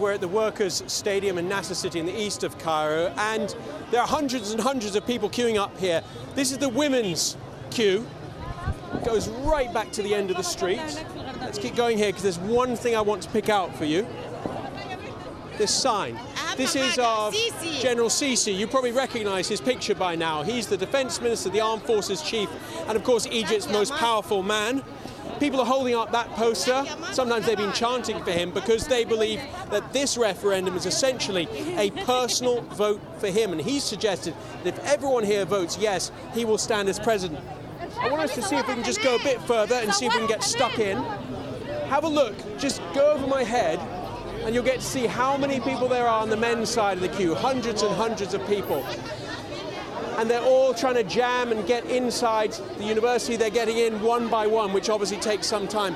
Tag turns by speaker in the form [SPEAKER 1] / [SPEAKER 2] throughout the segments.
[SPEAKER 1] we're at the Workers' Stadium in Nasser City in the east of Cairo, and there are hundreds and hundreds of people queuing up here. This is the women's queue. It goes right back to the end of the street. Let's keep going here because there's one thing I want to pick out for you. This sign. This is of General Sisi. You probably recognize his picture by now. He's the defense minister, the armed forces chief, and of course Egypt's most powerful man. People are holding up that poster. Sometimes they've been chanting for him because they believe that this referendum is essentially a personal vote for him. And he's suggested that if everyone here votes yes, he will stand as president. I want us to see if we can just go a bit further and see if we can get stuck in. Have a look. Just go over my head and you'll get to see how many people there are on the men's side of the queue. Hundreds and hundreds of people. And they're all trying to jam and get inside the university. They're getting in one by one, which obviously takes some time.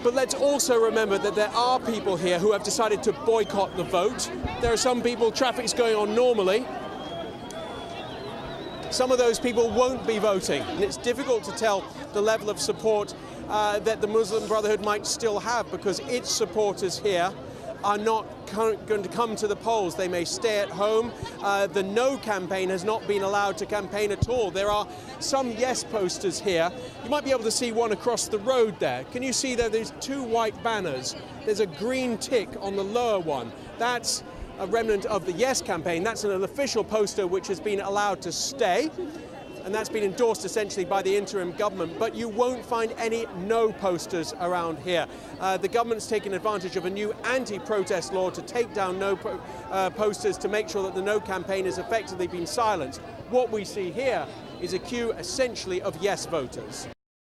[SPEAKER 1] But let's also remember that there are people here who have decided to boycott the vote. There are some people, traffic's going on normally. Some of those people won't be voting. And it's difficult to tell the level of support that the Muslim Brotherhood might still have, because its supporters here are not going to come to the polls. They may stay at home. The No campaign has not been allowed to campaign at all. There are some Yes posters here. You might be able to see one across the road there. Can you see that there's two white banners? There's a green tick on the lower one. That's a remnant of the Yes campaign. That's an official poster which has been allowed to stay. And that's been endorsed essentially by the interim government, but you won't find any No posters around here. The government's taken advantage of a new anti-protest law to take down No posters to make sure that the No campaign has effectively been silenced. What we see here is a queue essentially of Yes voters.